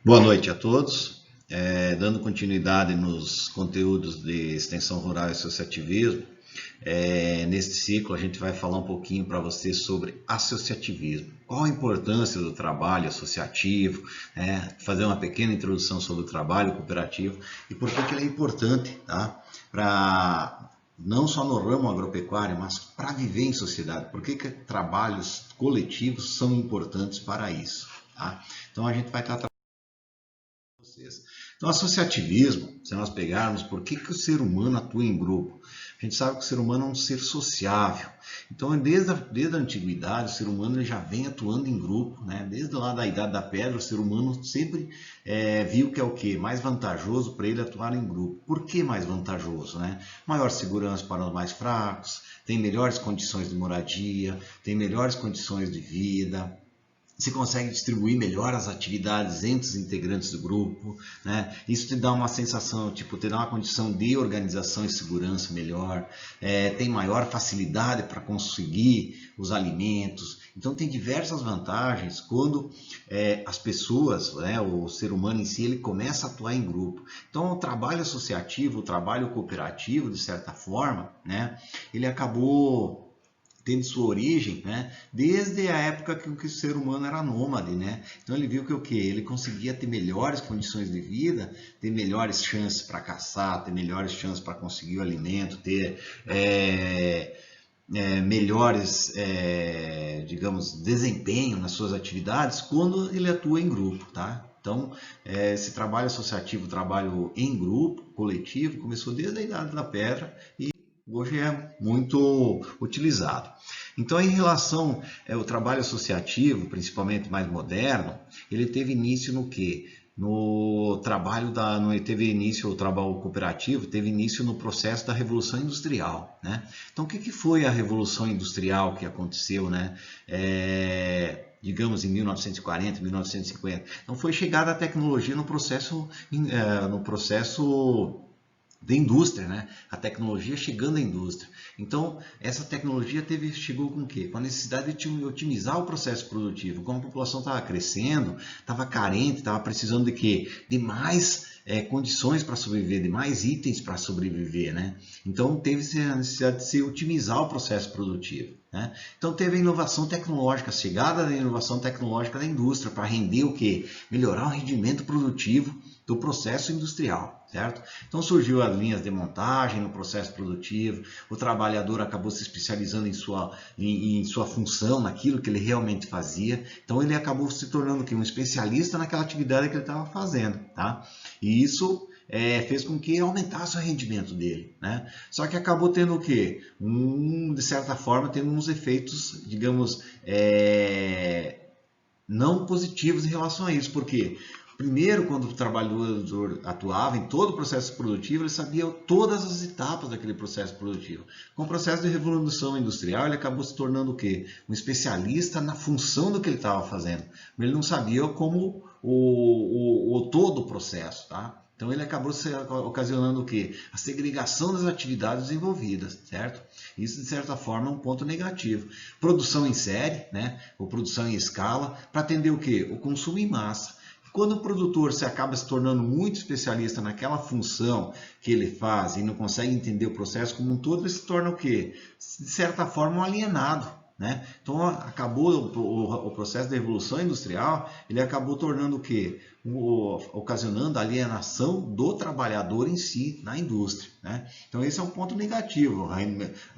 Boa noite a todos. Dando continuidade nos conteúdos de extensão rural e associativismo, neste ciclo a gente vai falar um pouquinho para vocês sobre associativismo. Qual a importância do trabalho associativo, fazer uma pequena introdução sobre o trabalho cooperativo e por que ele é importante, tá? Para não só no ramo agropecuário, mas para viver em sociedade. Por que trabalhos coletivos são importantes para isso, tá? Então a gente vai estar vocês. Então, associativismo, se nós pegarmos por que o ser humano atua em grupo, a gente sabe que o ser humano é um ser sociável. Então, desde a antiguidade, o ser humano já vem atuando em grupo, né? Desde lá da Idade da Pedra, o ser humano sempre viu que é o quê? Mais vantajoso para ele atuar em grupo. Por que mais vantajoso, né? Maior segurança para os mais fracos, tem melhores condições de moradia, tem melhores condições de vida. Você consegue distribuir melhor as atividades entre os integrantes do grupo, né? Isso te dá uma sensação, te dá uma condição de organização e segurança melhor, tem maior facilidade para conseguir os alimentos. Então tem diversas vantagens quando as pessoas, o ser humano em si, ele começa a atuar em grupo. Então o trabalho associativo, o trabalho cooperativo, de certa forma, né, ele acabou tendo sua origem, né, desde a época que o ser humano era nômade, né? Então ele viu que o que ele conseguia ter melhores condições de vida, ter melhores chances para caçar, ter melhores chances para conseguir o alimento, ter melhores, digamos, desempenho nas suas atividades quando ele atua em grupo, tá? Então, esse trabalho associativo, trabalho em grupo, coletivo, começou desde a Idade da Pedra e hoje é muito utilizado. Então, em relação ao trabalho associativo, principalmente mais moderno, ele teve início no quê? No trabalho teve início o trabalho cooperativo, teve início no processo da Revolução Industrial, né? Então, o que foi a Revolução Industrial que aconteceu, né? Digamos em 1940, 1950. Então, foi chegada a tecnologia no processo da indústria, né? A tecnologia chegando à indústria. Então, essa tecnologia chegou com o quê? Com a necessidade de otimizar o processo produtivo. Como a população estava crescendo, estava carente, estava precisando de quê? De mais condições para sobreviver, de mais itens para sobreviver, né? Então, teve a necessidade de se otimizar o processo produtivo, né? Então, teve a inovação tecnológica, a chegada da inovação tecnológica da indústria para render o quê? Melhorar o rendimento produtivo do processo industrial, certo? Então surgiu as linhas de montagem no processo produtivo, o trabalhador acabou se especializando em sua função, naquilo que ele realmente fazia, então ele acabou se tornando um especialista naquela atividade que ele estava fazendo, tá? E isso fez com que aumentasse o rendimento dele, né? Só que acabou tendo o quê? De certa forma, tendo uns efeitos, digamos, não positivos em relação a isso, porque primeiro, quando o trabalhador atuava em todo o processo produtivo, ele sabia todas as etapas daquele processo produtivo. Com o processo de revolução industrial, ele acabou se tornando o quê? Um especialista na função do que ele estava fazendo. Ele não sabia como o todo o processo, tá? Então ele acabou ocasionando o quê? A segregação das atividades envolvidas, certo? Isso, de certa forma, é um ponto negativo. Produção em série, né? Ou produção em escala, para atender o quê? O consumo em massa. Quando o produtor se acaba se tornando muito especialista naquela função que ele faz e não consegue entender o processo como um todo, ele se torna o quê? De certa forma, um alienado, né? Então, acabou o processo da revolução industrial, ele acabou tornando o quê? Ocasionando a alienação do trabalhador em si, na indústria, né? Então, esse é um ponto negativo.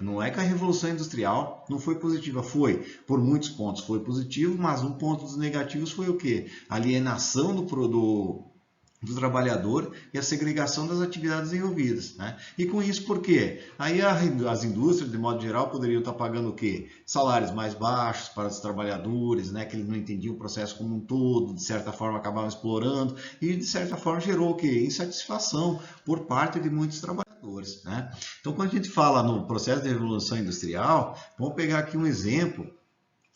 Não é que a revolução industrial não foi positiva, foi, por muitos pontos foi positivo, mas um ponto dos negativos foi o quê? A alienação do trabalhador e a segregação das atividades envolvidas, né? E com isso, por quê? Aí as indústrias, de modo geral, poderiam estar pagando o quê? Salários mais baixos para os trabalhadores, né? Que eles não entendiam o processo como um todo, de certa forma acabavam explorando e, de certa forma, gerou o quê? Insatisfação por parte de muitos trabalhadores, né? Então, quando a gente fala no processo de revolução industrial, vamos pegar aqui um exemplo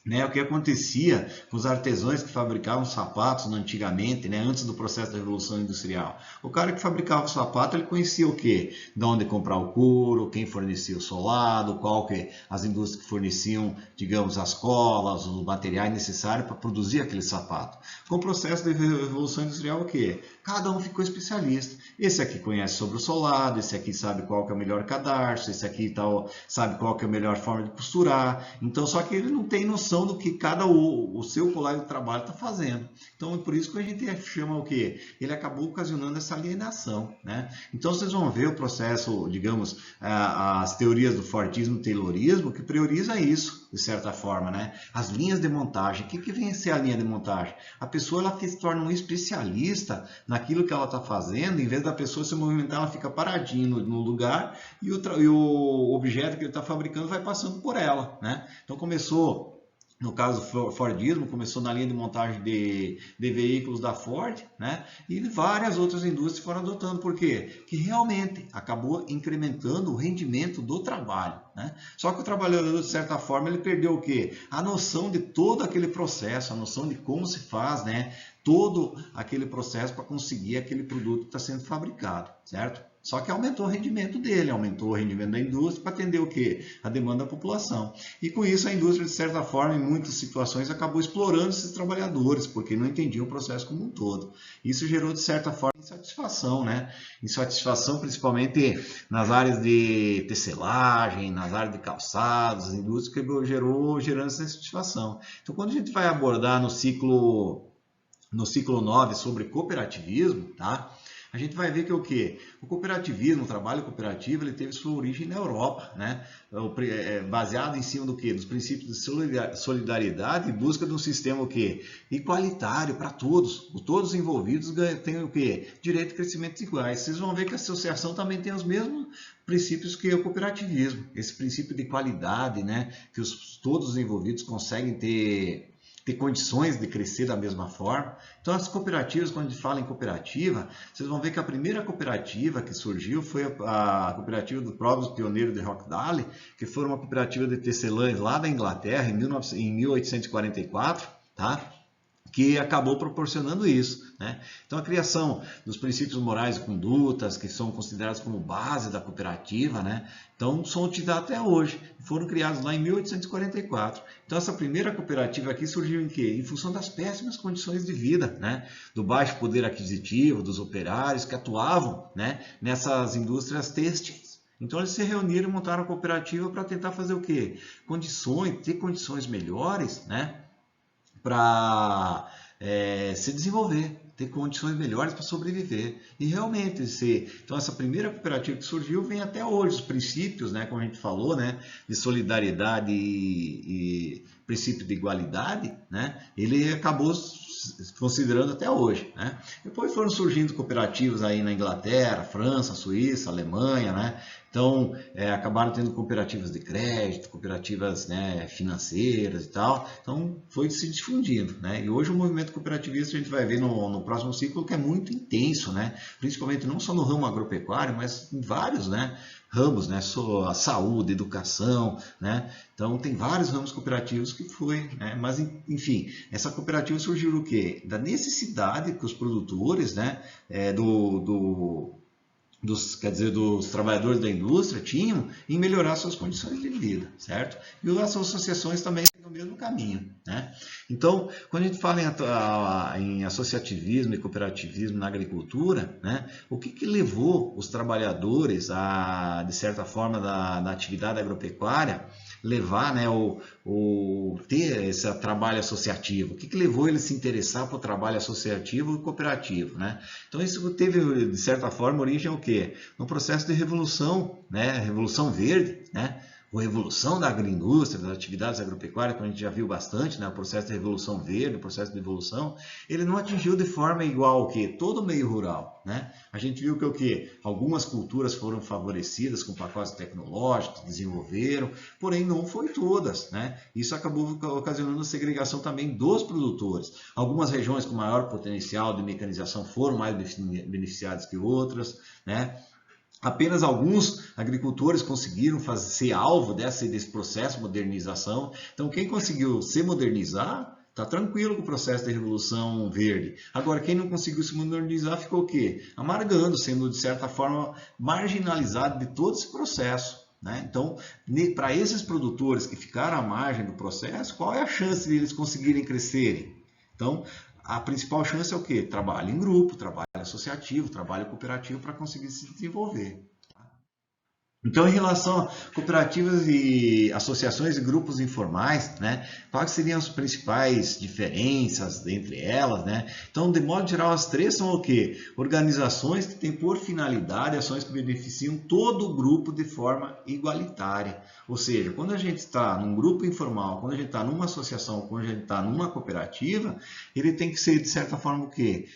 né, o que acontecia com os artesãos que fabricavam sapatos antigamente, né, antes do processo da Revolução Industrial. O cara que fabricava o sapato, ele conhecia o quê? De onde comprar o couro, quem fornecia o solado, qual que as indústrias que forneciam, digamos, as colas, os materiais necessários para produzir aquele sapato. Com o processo da Revolução Industrial, o quê? Cada um ficou especialista. Esse aqui conhece sobre o solado, esse aqui sabe qual que é o melhor cadarço, esse aqui tal, sabe qual que é a melhor forma de costurar. Então, só que ele não tem noção do que o seu colega de trabalho está fazendo. Então, é por isso que a gente chama o quê? Ele acabou ocasionando essa alienação, né? Então, vocês vão ver o processo, digamos, as teorias do Fordismo e Taylorismo, que prioriza isso, de certa forma, né? As linhas de montagem. O que vem a ser a linha de montagem? A pessoa ela se torna um especialista naquilo que ela está fazendo, em vez da pessoa se movimentar, ela fica paradinha no lugar e o objeto que ele está fabricando vai passando por ela, né? Então, começou... No caso, o Fordismo começou na linha de montagem de veículos da Ford, né? E várias outras indústrias foram adotando. Por quê? Que realmente acabou incrementando o rendimento do trabalho, né? Só que o trabalhador, de certa forma, ele perdeu o quê? A noção de todo aquele processo, a noção de como se faz, né? Todo aquele processo para conseguir aquele produto que está sendo fabricado, certo? Só que aumentou o rendimento dele, aumentou o rendimento da indústria para atender o quê? A demanda da população. E com isso a indústria, de certa forma, em muitas situações, acabou explorando esses trabalhadores, porque não entendiam o processo como um todo. Isso gerou, de certa forma, insatisfação, né? Insatisfação principalmente nas áreas de tecelagem, nas áreas de calçados, as indústrias que gerando essa insatisfação. Então, quando a gente vai abordar no ciclo 9 sobre cooperativismo, tá? A gente vai ver que o quê? O cooperativismo, o trabalho cooperativo, ele teve sua origem na Europa, né? Baseado em cima do quê? Dos princípios de solidariedade e busca de um sistema o quê? Igualitário para todos. Todos os envolvidos têm o quê? Direito de crescimento iguais. Vocês vão ver que a associação também tem os mesmos princípios que o cooperativismo. Esse princípio de qualidade, né? Que todos os envolvidos conseguem ter condições de crescer da mesma forma. Então, as cooperativas, quando a gente fala em cooperativa, vocês vão ver que a primeira cooperativa que surgiu foi a cooperativa dos próprios pioneiros de Rochdale, que foi uma cooperativa de tecelãs lá da Inglaterra, em 1844, tá? Que acabou proporcionando isso, né? Então, a criação dos princípios morais e condutas, que são considerados como base da cooperativa, né? Então, são utilizados até hoje. Foram criados lá em 1844. Então, essa primeira cooperativa aqui surgiu em quê? Em função das péssimas condições de vida, né? Do baixo poder aquisitivo, dos operários que atuavam, né? Nessas indústrias têxteis. Então, eles se reuniram e montaram a cooperativa para tentar fazer o quê? Ter condições melhores, né? Para se desenvolver, ter condições melhores para sobreviver. E realmente, então essa primeira cooperativa que surgiu vem até hoje. Os princípios, né, como a gente falou, né, de solidariedade e princípio de igualdade, né, ele acabou considerando até hoje, né? Depois foram surgindo cooperativas aí na Inglaterra, França, Suíça, Alemanha, né? Então, acabaram tendo cooperativas de crédito, cooperativas, né, financeiras e tal. Então, foi se difundindo, né? E hoje o movimento cooperativista a gente vai ver no próximo ciclo que é muito intenso, né? Principalmente não só no ramo agropecuário, mas em vários, né, ramos, né? A saúde, educação, né? Então, tem vários ramos cooperativos que foi, né? Mas, enfim, essa cooperativa surgiu do quê? Da necessidade que os produtores, né, dos trabalhadores da indústria tinham em melhorar suas condições de vida, certo? E as associações também têm o mesmo caminho, né? Então, quando a gente fala em associativismo e cooperativismo na agricultura, né, o que levou os trabalhadores de certa forma, da atividade agropecuária, levar, né, ter esse trabalho associativo? O que levou ele a se interessar por trabalho associativo e cooperativo, né? Então, isso teve, de certa forma, origem ao quê? No processo de revolução, né? Revolução Verde, né? A revolução da agroindústria, das atividades agropecuárias, que a gente já viu bastante, né? O processo de revolução verde, o processo de evolução, ele não atingiu de forma igual ao quê? Todo o meio rural, né? A gente viu que o quê? Algumas culturas foram favorecidas com pacotes tecnológicos, desenvolveram, porém não foi todas, né? Isso acabou ocasionando a segregação também dos produtores. Algumas regiões com maior potencial de mecanização foram mais beneficiadas que outras, né? Apenas alguns agricultores conseguiram ser alvo desse processo de modernização. Então, quem conseguiu se modernizar, está tranquilo com o processo de Revolução Verde. Agora, quem não conseguiu se modernizar ficou o quê? Amargando, sendo, de certa forma, marginalizado de todo esse processo. Né? Então, para esses produtores que ficaram à margem do processo, qual é a chance de eles conseguirem crescerem? Então, a principal chance é o quê? Trabalho em grupo, trabalho associativo, trabalho cooperativo para conseguir se desenvolver. Então, em relação a cooperativas e associações e grupos informais, né, quais seriam as principais diferenças entre elas, né? Então, de modo geral, as três são o quê? Organizações que têm por finalidade ações que beneficiam todo o grupo de forma igualitária. Ou seja, quando a gente está num grupo informal, quando a gente está numa associação, quando a gente está numa cooperativa, ele tem que ser, de certa forma, o quê?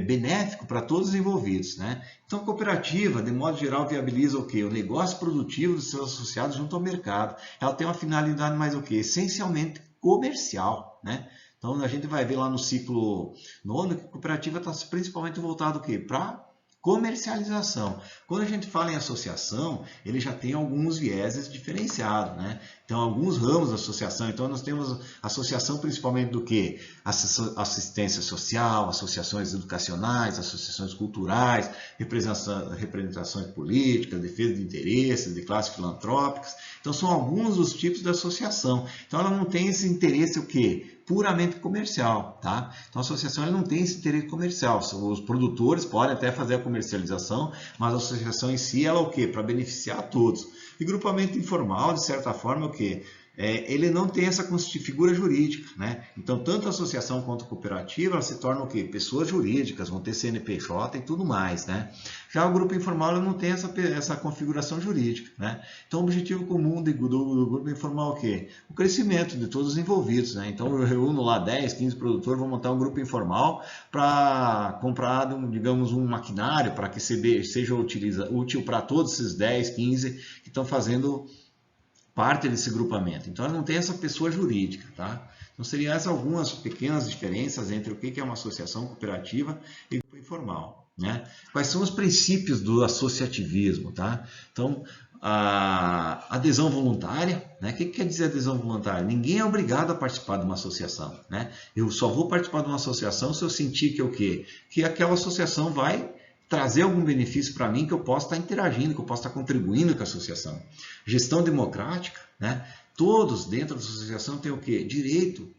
Benéfico para todos os envolvidos, né? Então, a cooperativa, de modo geral, viabiliza o quê? O negócio produtivo dos seus associados junto ao mercado. Ela tem uma finalidade mais o quê? Essencialmente comercial, né? Então, a gente vai ver lá no ciclo nono que a cooperativa está principalmente voltada o quê? Para comercialização. Quando a gente fala em associação, ele já tem alguns vieses diferenciados, né? Então, alguns ramos da associação. Então, nós temos associação principalmente do que? Assistência social, associações educacionais, associações culturais, representações políticas, defesa de interesses, de classes filantrópicas. Então, são alguns dos tipos de associação. Então, ela não tem esse interesse o quê? Puramente comercial, tá? Então, a associação ela não tem esse interesse comercial. Os produtores podem até fazer a comercialização, mas a associação em si, ela é o quê? Para beneficiar a todos. E grupamento informal, de certa forma, é o quê? Ele não tem essa figura jurídica, né? Então, tanto a associação quanto a cooperativa, elas se tornam o quê? Pessoas jurídicas, vão ter CNPJ e tudo mais, né? Já o grupo informal não tem essa configuração jurídica, né? Então, o objetivo comum do grupo informal é o quê? O crescimento de todos os envolvidos, né? Então, eu reúno lá 10, 15 produtores, vou montar um grupo informal para comprar, digamos, um maquinário para que seja útil para todos esses 10, 15 que estão fazendo parte desse grupamento. Então, ela não tem essa pessoa jurídica, tá? Então, seriam essas algumas pequenas diferenças entre o que é uma associação cooperativa e grupo informal, né? Quais são os princípios do associativismo, tá? Então, a adesão voluntária, né? O que quer dizer adesão voluntária? Ninguém é obrigado a participar de uma associação, né? Eu só vou participar de uma associação se eu sentir que o quê? Que aquela associação vai trazer algum benefício para mim, que eu possa estar interagindo, que eu possa estar contribuindo com a associação. Gestão democrática, né? Todos dentro da associação têm o quê? Direito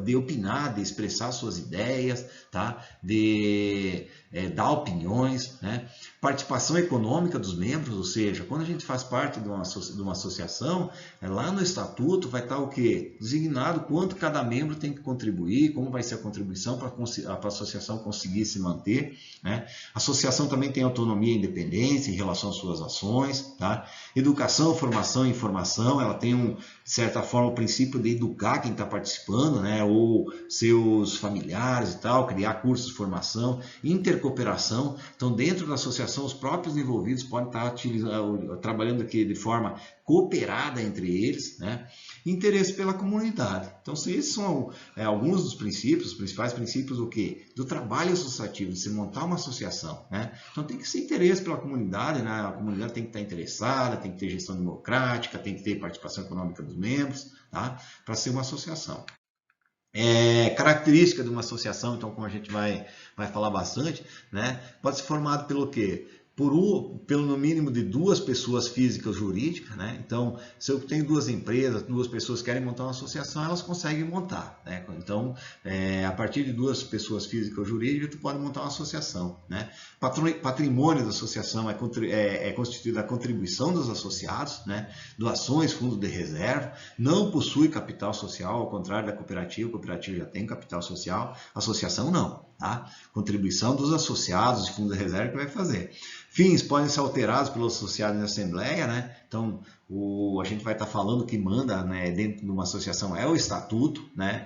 de opinar, de expressar suas ideias, tá? De dar opiniões, né? Participação econômica dos membros, ou seja, quando a gente faz parte de uma associação, lá no estatuto vai estar o quê? Designado quanto cada membro tem que contribuir, como vai ser a contribuição para a associação conseguir se manter, né? A associação também tem autonomia e independência em relação às suas ações, tá? Educação, formação e informação, ela tem de certa forma, o princípio de educar quem está participando, né, ou seus familiares e tal, criar cursos de formação, intercooperação. Então, dentro da associação, os próprios envolvidos podem estar trabalhando aqui de forma cooperada entre eles, né? Interesse pela comunidade. Então, esses são alguns dos princípios, os principais princípios do quê? Do trabalho associativo, de se montar uma associação, né? Então, tem que ser interesse pela comunidade, né? A comunidade tem que estar interessada, tem que ter gestão democrática, tem que ter participação econômica dos membros, tá? Para ser uma associação. Característica de uma associação, então, como a gente vai falar bastante, né? Pode ser formado pelo quê? Pelo no mínimo de 2 pessoas físicas jurídicas, né? Então, se eu tenho 2 empresas, 2 pessoas querem montar uma associação, elas conseguem montar, né? Então, a partir de 2 pessoas físicas jurídicas, tu pode montar uma associação, né? Patrimônio da associação é constituído da contribuição dos associados, né? Doações, fundo de reserva, não possui capital social, ao contrário da cooperativa, a cooperativa já tem capital social, a associação não, tá? Contribuição dos associados, fundo de reserva que vai fazer. Fins podem ser alterados pelos associados em assembleia, né? Então, a gente vai estar falando que manda, né, dentro de uma associação é o estatuto, né?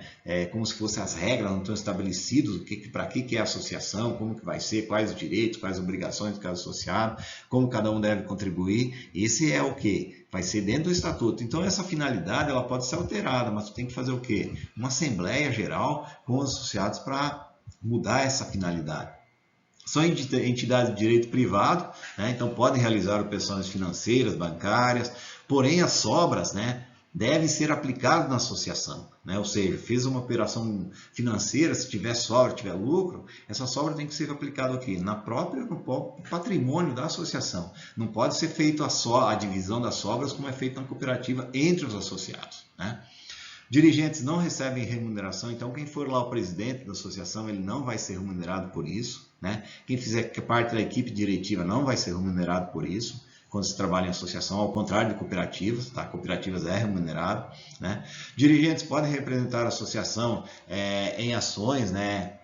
Como se fossem as regras, não estão estabelecidos para que é a associação, como que vai ser, quais os direitos, quais as obrigações de cada associado, como cada um deve contribuir. Esse é o que? Vai ser dentro do estatuto. Então, essa finalidade ela pode ser alterada, mas tu tem que fazer o quê? Uma assembleia geral com os associados para mudar essa finalidade. São entidades de direito privado, né? Então podem realizar operações financeiras, bancárias, porém as sobras, né, devem ser aplicadas na associação, né? Ou seja, fez uma operação financeira, se tiver sobra, tiver lucro, essa sobra tem que ser aplicada aqui no próprio patrimônio da associação. Não pode ser feita a divisão das sobras como é feita na cooperativa entre os associados, né? Dirigentes não recebem remuneração, então quem for lá o presidente da associação, ele não vai ser remunerado por isso, né? Quem fizer parte da equipe diretiva não vai ser remunerado por isso, quando se trabalha em associação, ao contrário de cooperativas, tá? Cooperativas é remunerado, né? Dirigentes podem representar a associação em ações, né,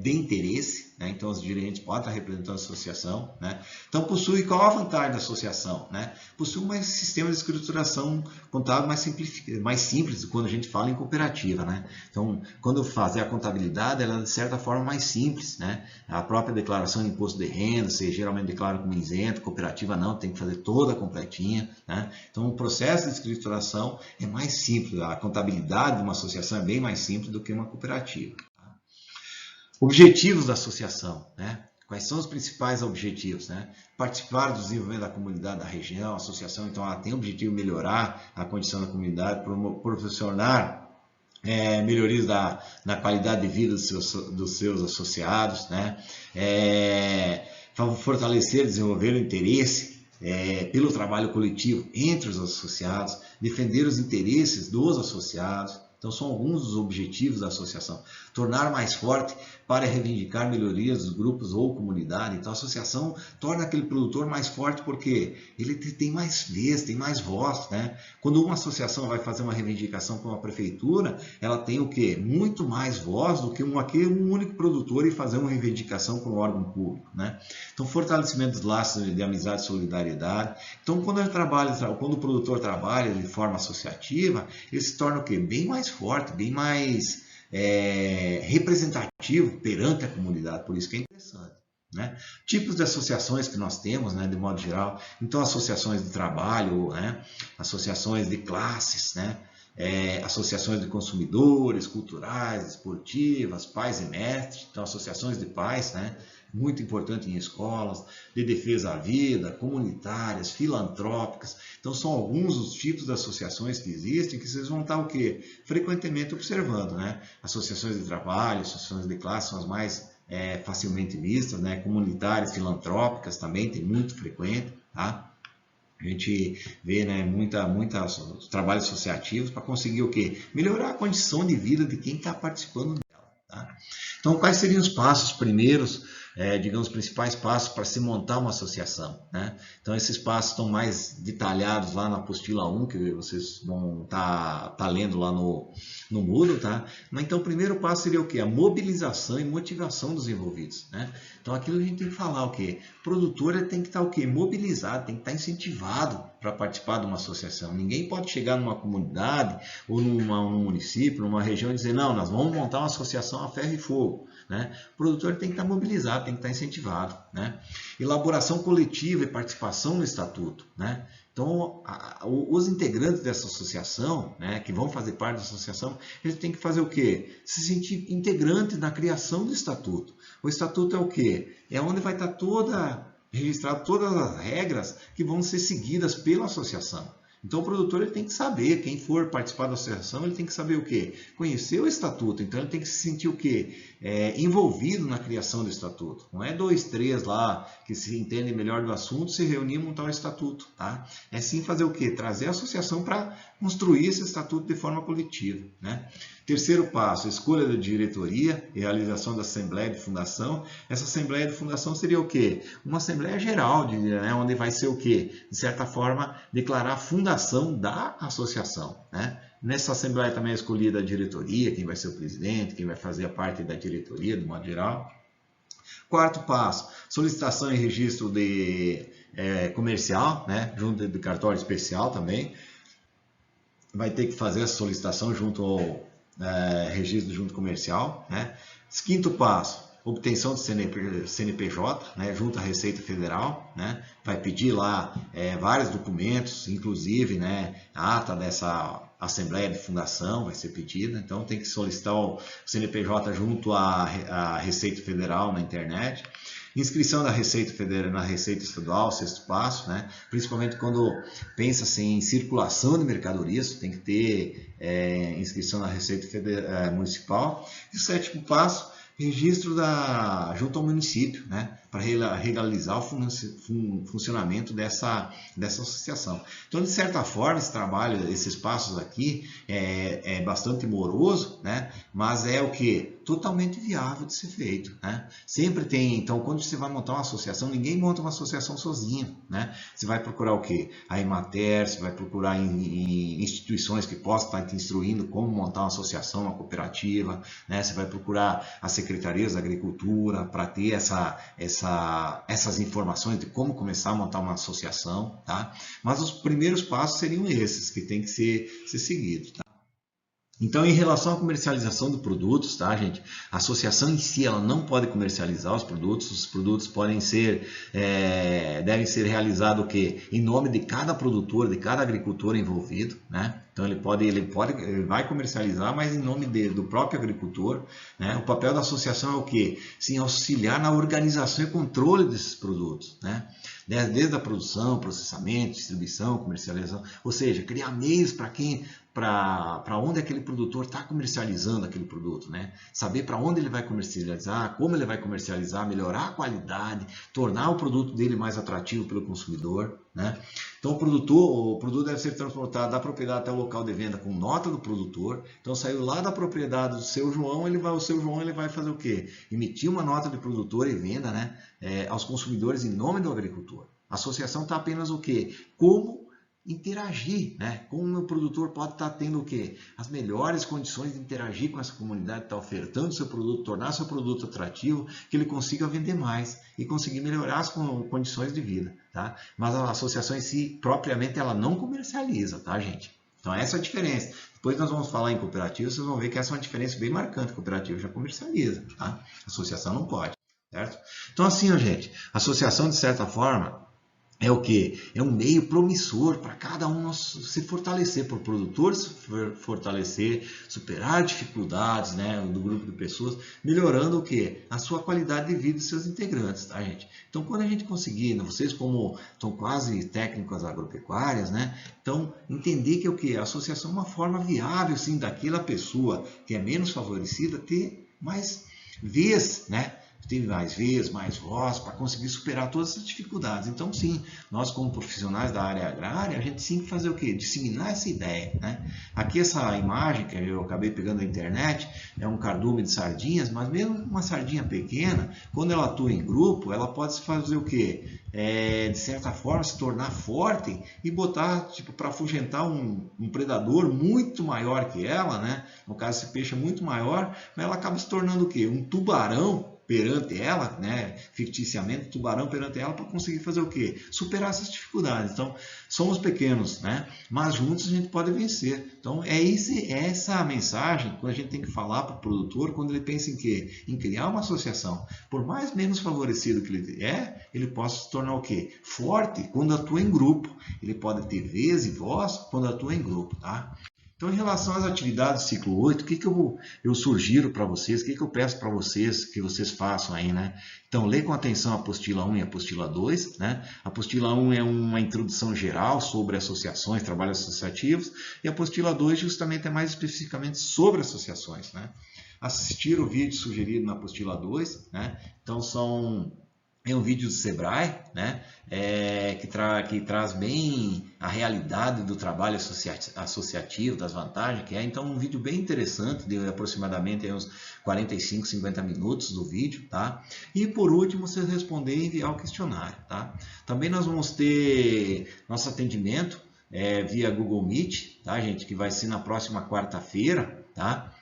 de interesse, né? Então os dirigentes podem estar representando a associação, né? Então possui, qual a vantagem da associação, né? Possui um sistema de escrituração contábil mais simples quando a gente fala em cooperativa, né? Então quando fazer a contabilidade, ela é de certa forma mais simples, né? A própria declaração de imposto de renda, você geralmente declara como isento, cooperativa não, tem que fazer toda completinha, né? Então o processo de escrituração é mais simples, a contabilidade de uma associação é bem mais simples do que uma cooperativa. Objetivos da associação, né? Quais são os principais objetivos, né? Participar do desenvolvimento da comunidade da região, a associação, então, ela tem o objetivo de melhorar a condição da comunidade, proporcionar melhorias na qualidade de vida dos seus associados, né? Fortalecer e desenvolver o interesse pelo trabalho coletivo entre os associados, defender os interesses dos associados. Então, são alguns dos objetivos da associação. Tornar mais forte para reivindicar melhorias dos grupos ou comunidade. Então, a associação torna aquele produtor mais forte porque ele tem mais vez, tem mais voz, né? Quando uma associação vai fazer uma reivindicação com a prefeitura, ela tem o quê? Muito mais voz do que um único produtor e fazer uma reivindicação com o órgão público, né? Então, fortalecimento dos laços de amizade e solidariedade. Então, quando o produtor trabalha de forma associativa, ele se torna o quê? Bem mais forte, bem mais representativo perante a comunidade, por isso que é interessante, né? Tipos de associações que nós temos, né, de modo geral, então associações de trabalho, né, associações de classes, né, associações de consumidores, culturais, esportivas, pais e mestres, então associações de pais, né, muito importante em escolas, de defesa à vida, comunitárias, filantrópicas. Então são alguns dos tipos de associações que existem que vocês vão estar o quê? Frequentemente observando, né? Associações de trabalho, associações de classe são as mais facilmente vistas, né? Comunitárias, filantrópicas também tem muito frequente, tá? A gente vê, né, muitos trabalhos associativos para conseguir o quê? Melhorar a condição de vida de quem está participando dela, tá? Então, quais seriam os passos primeiros, digamos, os principais passos para se montar uma associação, né? Então, esses passos estão mais detalhados lá na apostila 1, que vocês vão tá lendo lá no Moodle, tá? Mas, então, o primeiro passo seria o quê? A mobilização e motivação dos envolvidos, né? Então, aquilo que a gente tem que falar, o quê? O produtor tem que estar o quê? Mobilizado, tem que estar incentivado para participar de uma associação. Ninguém pode chegar numa comunidade ou num município, numa região e dizer, não, nós vamos montar uma associação a ferro e fogo, né? O produtor tem que estar mobilizado, tem que estar incentivado, né? Elaboração coletiva e participação no estatuto, né? Então, os integrantes dessa associação, né, que vão fazer parte da associação, eles têm que fazer o quê? Se sentir integrantes na criação do estatuto. O estatuto é o quê? É onde vai estar registrado todas as regras que vão ser seguidas pela associação. Então o produtor ele tem que saber, quem for participar da associação, ele tem que saber o quê? Conhecer o estatuto, então ele tem que se sentir o quê? Envolvido na criação do estatuto. Não é 2, 3 lá que se entendem melhor do assunto, se reunir e montar o estatuto, tá? É sim fazer o quê? Trazer a associação para construir esse estatuto de forma coletiva, né? Terceiro passo, escolha da diretoria e realização da assembleia de fundação. Essa assembleia de fundação seria o quê? Uma assembleia geral, né, onde vai ser o quê? De certa forma, declarar a fundação da associação, né? Nessa assembleia também é escolhida a diretoria, quem vai ser o presidente, quem vai fazer a parte da diretoria, de modo geral. Quarto passo, solicitação e registro comercial, né? Junto de cartório especial também. Vai ter que fazer essa solicitação junto ao registro junto comercial, né? Quinto passo, obtenção de CNPJ, né, junto à Receita Federal, né, vai pedir lá vários documentos, inclusive, né, a ata dessa Assembleia de Fundação vai ser pedida, então tem que solicitar o CNPJ junto à Receita Federal na internet. Inscrição da Receita Federal na Receita Estadual, sexto passo, né? Principalmente quando pensa-se em circulação de mercadorias, tem que ter inscrição na Receita Municipal. E o sétimo passo, registro junto ao município, né? Para regularizar o funcionamento dessa associação. Então, de certa forma, esse trabalho, esses passos aqui é bastante moroso, né? Mas é o que? Totalmente viável de ser feito, né? Sempre tem, então, quando você vai montar uma associação, ninguém monta uma associação sozinho, né? Você vai procurar o quê? A Emater, você vai procurar em instituições que possam estar te instruindo como montar uma associação, uma cooperativa, né? Você vai procurar as secretarias da agricultura para ter essas informações de como começar a montar uma associação, tá? Mas os primeiros passos seriam esses, que tem que ser seguidos, tá? Então, em relação à comercialização de produtos, tá, gente? A associação em si, ela não pode comercializar os produtos podem devem ser realizados o quê? Em nome de cada produtor, de cada agricultor envolvido, né? Então, ele vai comercializar, mas em nome do próprio agricultor, né? O papel da associação é o quê? Sim, auxiliar na organização e controle desses produtos, né? Desde a produção, processamento, distribuição, comercialização, ou seja, criar meios para onde aquele produtor está comercializando aquele produto, né? Saber para onde ele vai comercializar, como ele vai comercializar, melhorar a qualidade, tornar o produto dele mais atrativo pelo consumidor, né? Então o produto deve ser transportado da propriedade até o local de venda com nota do produtor. Então saiu lá da propriedade do seu João, o seu João vai fazer o quê? Emitir uma nota de produtor e venda, né, aos consumidores em nome do agricultor. A associação está apenas o quê? Como interagir, né? Como o produtor pode estar tendo o quê? As melhores condições de interagir com essa comunidade, está ofertando seu produto, tornar seu produto atrativo, que ele consiga vender mais e conseguir melhorar as condições de vida, tá? Mas a associação em si, propriamente, ela não comercializa, tá, gente? Então essa é a diferença. Depois nós vamos falar em cooperativa, vocês vão ver que essa é uma diferença bem marcante. A cooperativa já comercializa, tá? A associação não pode, certo? Então assim, ó, gente, a associação, de certa forma, é o que? É um meio promissor para cada um se fortalecer, para o produtor se fortalecer, superar dificuldades, né, do grupo de pessoas, melhorando o que? A sua qualidade de vida dos seus integrantes, tá, gente? Então, quando a gente conseguir, né, vocês como estão quase técnicos agropecuárias, né, então entender que o que? A associação é uma forma viável, sim, daquela pessoa que é menos favorecida ter mais vez, né? Tem mais vez, mais voz, para conseguir superar todas essas dificuldades. Então, sim, nós como profissionais da área agrária, a gente tem que fazer o quê? Disseminar essa ideia, né? Aqui essa imagem que eu acabei pegando da internet, é um cardume de sardinhas, mas mesmo uma sardinha pequena, quando ela atua em grupo, ela pode fazer o quê? De certa forma, se tornar forte e botar, tipo, para afugentar um predador muito maior que ela, né? No caso, esse peixe é muito maior, mas ela acaba se tornando o quê? Um tubarão perante ela, né, ficticiamente, tubarão perante ela, para conseguir fazer o quê? Superar essas dificuldades. Então, somos pequenos, né, mas juntos a gente pode vencer. Então, essa a mensagem que a gente tem que falar para o produtor quando ele pensa em quê? Em criar uma associação. Por mais menos favorecido que ele possa se tornar o quê? Forte quando atua em grupo. Ele pode ter vez e voz quando atua em grupo, tá? Então, em relação às atividades do ciclo 8, o que eu sugiro para vocês, o que eu peço para vocês que vocês façam aí, né? Então, lê com atenção a apostila 1 e a apostila 2, né? A apostila 1 é uma introdução geral sobre associações, trabalhos associativos, e a apostila 2 justamente é mais especificamente sobre associações, né? Assistir o vídeo sugerido na apostila 2, né? Então, é um vídeo do Sebrae, né? Que traz bem a realidade do trabalho associativo, das vantagens que é. Então, um vídeo bem interessante, de aproximadamente uns 45, 50 minutos do vídeo, tá? E por último, vocês responder e enviar o questionário, tá? Também nós vamos ter nosso atendimento via Google Meet, tá, gente? Que vai ser na próxima quarta-feira, tá?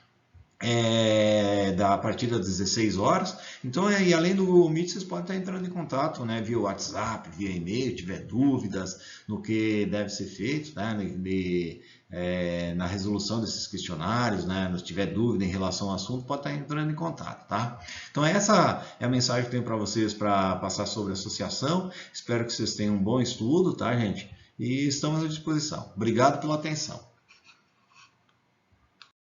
a partir das 16 horas. Então, e além do Google Meet, vocês podem estar entrando em contato, né, via WhatsApp, via e-mail, tiver dúvidas no que deve ser feito, né, na resolução desses questionários, né, se tiver dúvida em relação ao assunto, pode estar entrando em contato, tá? Então, essa é a mensagem que eu tenho para vocês para passar sobre a associação. Espero que vocês tenham um bom estudo, tá, gente? E estamos à disposição. Obrigado pela atenção.